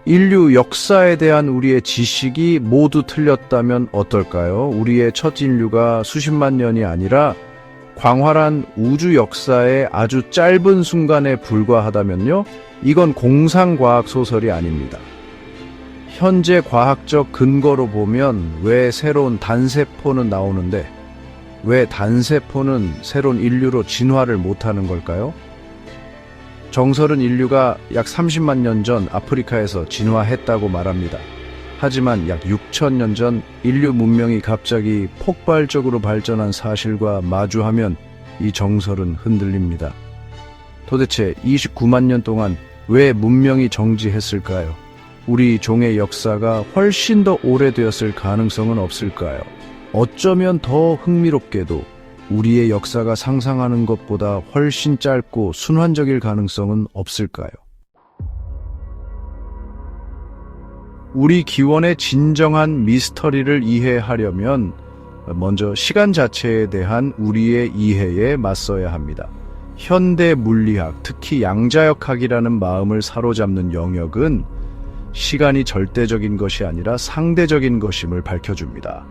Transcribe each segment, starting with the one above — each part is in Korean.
인류 역사에 대한 우리의 지식이 모두 틀렸다면 어떨까요? 우리의 첫 인류가 수십만 년이 아니라 광활한 우주 역사의 아주 짧은 순간에 불과하다면요? 이건 공상과학 소설이 아닙니다. 현재 과학적 근거로 보면 왜 새로운 단세포는 나오는데 왜 단세포는 새로운 인류로 진화를 못하는 걸까요? 정설은 인류가 약 30만 년 전 아프리카에서 진화했다고 말합니다. 하지만 약 6,000년 전 인류 문명이 갑자기 폭발적으로 발전한 사실과 마주하면 이 정설은 흔들립니다. 도대체 29만 년 동안 왜 문명이 정지했을까요? 우리 종의 역사가 훨씬 더 오래되었을 가능성은 없을까요? 어쩌면 더 흥미롭게도 우리의 역사가 상상하는 것보다 훨씬 짧고 순환적일 가능성은 없을까요? 우리 기원의 진정한 미스터리를 이해하려면 먼저 시간 자체에 대한 우리의 이해에 맞서야 합니다. 현대 물리학, 특히 양자역학이라는 마음을 사로잡는 영역은 시간이 절대적인 것이 아니라 상대적인 것임을 밝혀줍니다.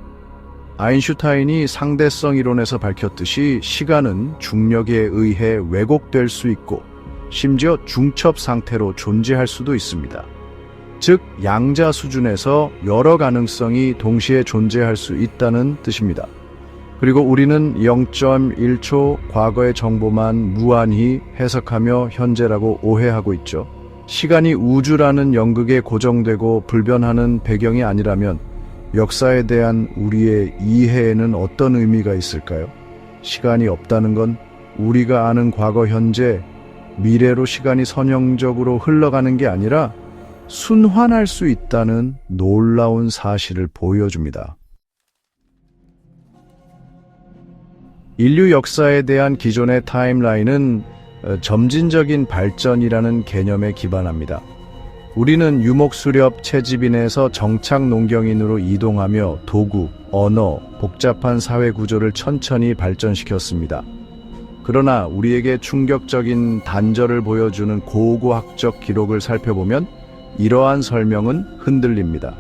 아인슈타인이 상대성 이론에서 밝혔듯이 시간은 중력에 의해 왜곡될 수 있고 심지어 중첩 상태로 존재할 수도 있습니다. 즉, 양자 수준에서 여러 가능성이 동시에 존재할 수 있다는 뜻입니다. 그리고 우리는 0.1초 과거의 정보만 무한히 해석하며 현재라고 오해하고 있죠. 시간이 우주라는 연극에 고정되고 불변하는 배경이 아니라면 역사에 대한 우리의 이해에는 어떤 의미가 있을까요? 시간이 없다는 건 우리가 아는 과거, 현재, 미래로 시간이 선형적으로 흘러가는 게 아니라 순환할 수 있다는 놀라운 사실을 보여줍니다. 인류 역사에 대한 기존의 타임라인은 점진적인 발전이라는 개념에 기반합니다. 우리는 유목수렵 채집인에서 정착 농경인으로 이동하며 도구, 언어, 복잡한 사회 구조를 천천히 발전시켰습니다. 그러나 우리에게 충격적인 단절을 보여주는 고고학적 기록을 살펴보면 이러한 설명은 흔들립니다.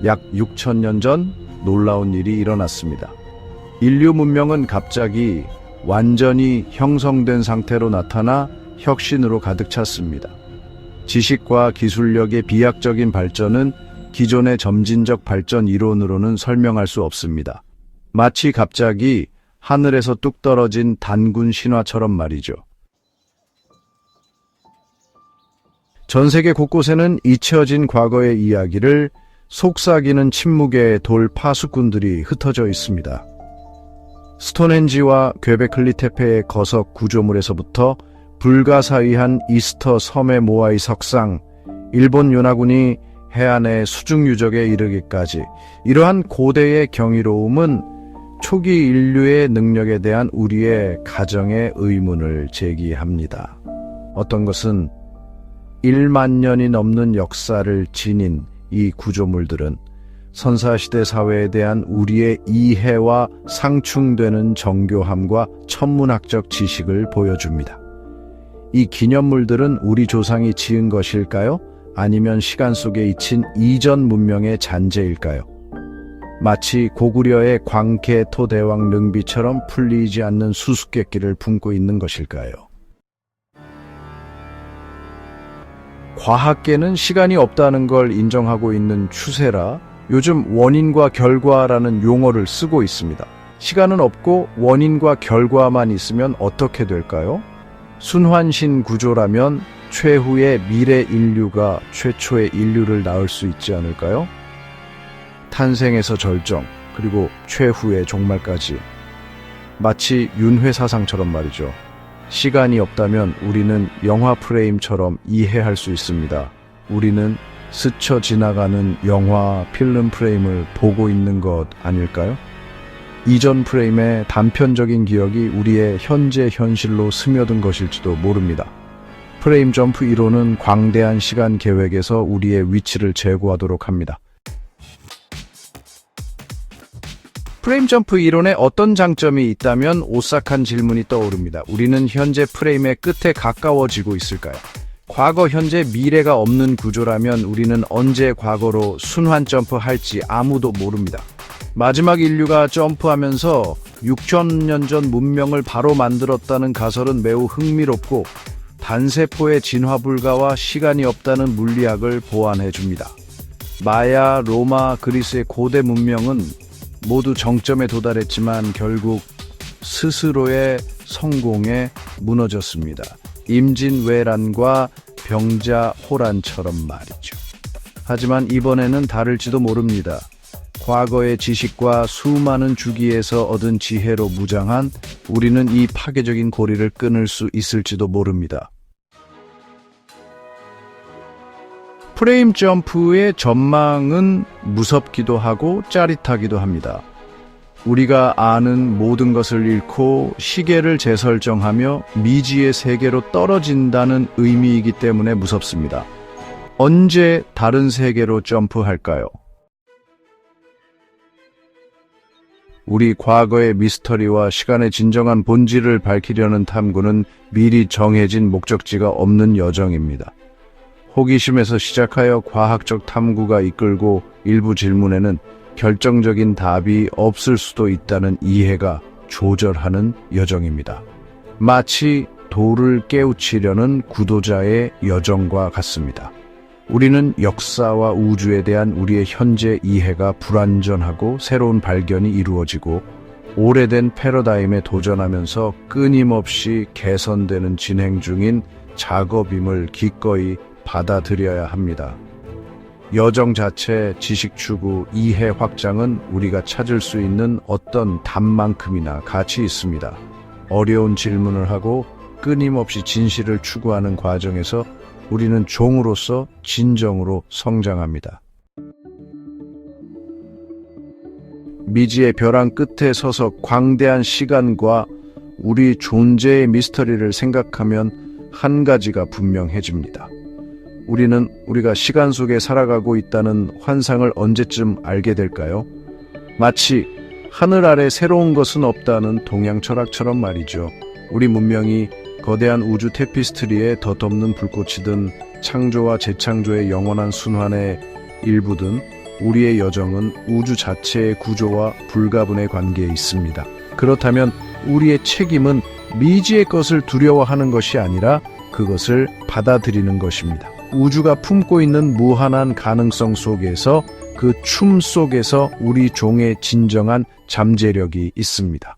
약 6,000년 전 놀라운 일이 일어났습니다. 인류 문명은 갑자기 완전히 형성된 상태로 나타나 혁신으로 가득 찼습니다. 지식과 기술력의 비약적인 발전은 기존의 점진적 발전 이론으로는 설명할 수 없습니다. 마치 갑자기 하늘에서 뚝 떨어진 단군 신화처럼 말이죠. 전 세계 곳곳에는 잊혀진 과거의 이야기를 속삭이는 침묵의 돌 파수꾼들이 흩어져 있습니다. 스톤헨지와 괴베클리 테페의 거석 구조물에서부터 불가사의한 이스터 섬의 모아이 석상, 일본 연화군이 해안의 수중 유적에 이르기까지 이러한 고대의 경이로움은 초기 인류의 능력에 대한 우리의 가정의 의문을 제기합니다. 어떤 것은 1만 년이 넘는 역사를 지닌 이 구조물들은 선사시대 사회에 대한 우리의 이해와 상충되는 정교함과 천문학적 지식을 보여줍니다. 이 기념물들은 우리 조상이 지은 것일까요? 아니면 시간 속에 잊힌 이전 문명의 잔재일까요? 마치 고구려의 광케토 대왕 능비처럼 풀리지 않는 수수께끼를 품고 있는 것일까요? 과학계는 시간이 없다는 걸 인정하고 있는 추세라 요즘 원인과 결과라는 용어를 쓰고 있습니다. 시간은 없고 원인과 결과만 있으면 어떻게 될까요? 순환신 구조라면 최후의 미래 인류가 최초의 인류를 낳을 수 있지 않을까요? 탄생에서 절정, 그리고 최후의 종말까지. 마치 윤회사상처럼 말이죠. 시간이 없다면 우리는 영화 프레임처럼 이해할 수 있습니다. 우리는 스쳐 지나가는 영화 필름 프레임을 보고 있는 것 아닐까요? 이전 프레임의 단편적인 기억이 우리의 현재 현실로 스며든 것일지도 모릅니다. 프레임 점프 이론은 광대한 시간 계획에서 우리의 위치를 제고하도록 합니다. 프레임 점프 이론에 어떤 장점이 있다면 오싹한 질문이 떠오릅니다. 우리는 현재 프레임의 끝에 가까워지고 있을까요? 과거, 현재, 미래가 없는 구조라면 우리는 언제 과거로 순환 점프할지 아무도 모릅니다. 마지막 인류가 점프하면서 6,000년 전 문명을 바로 만들었다는 가설은 매우 흥미롭고 단세포의 진화 불가와 시간이 없다는 물리학을 보완해 줍니다. 마야, 로마, 그리스의 고대 문명은 모두 정점에 도달했지만 결국 스스로의 성공에 무너졌습니다. 임진왜란과 병자호란처럼 말이죠. 하지만 이번에는 다를지도 모릅니다. 과거의 지식과 수많은 주기에서 얻은 지혜로 무장한 우리는 이 파괴적인 고리를 끊을 수 있을지도 모릅니다. 프레임 점프의 전망은 무섭기도 하고 짜릿하기도 합니다. 우리가 아는 모든 것을 잃고 시계를 재설정하며 미지의 세계로 떨어진다는 의미이기 때문에 무섭습니다. 언제 다른 세계로 점프할까요? 우리 과거의 미스터리와 시간의 진정한 본질을 밝히려는 탐구는 미리 정해진 목적지가 없는 여정입니다. 호기심에서 시작하여 과학적 탐구가 이끌고 일부 질문에는 결정적인 답이 없을 수도 있다는 이해가 조절하는 여정입니다. 마치 돌을 깨우치려는 구도자의 여정과 같습니다. 우리는 역사와 우주에 대한 우리의 현재 이해가 불완전하고 새로운 발견이 이루어지고 오래된 패러다임에 도전하면서 끊임없이 개선되는 진행 중인 작업임을 기꺼이 받아들여야 합니다. 여정 자체, 지식 추구, 이해 확장은 우리가 찾을 수 있는 어떤 답만큼이나 가치 있습니다. 어려운 질문을 하고 끊임없이 진실을 추구하는 과정에서 우리는 종으로서 진정으로 성장합니다. 미지의 벼랑 끝에 서서 광대한 시간과 우리 존재의 미스터리를 생각하면 한 가지가 분명해집니다. 우리는 우리가 시간 속에 살아가고 있다는 환상을 언제쯤 알게 될까요? 마치 하늘 아래 새로운 것은 없다는 동양 철학처럼 말이죠. 우리 문명이 거대한 우주 테피스트리에 덧없는 불꽃이든 창조와 재창조의 영원한 순환의 일부든 우리의 여정은 우주 자체의 구조와 불가분의 관계에 있습니다. 그렇다면 우리의 책임은 미지의 것을 두려워하는 것이 아니라 그것을 받아들이는 것입니다. 우주가 품고 있는 무한한 가능성 속에서 그 춤 속에서 우리 종의 진정한 잠재력이 있습니다.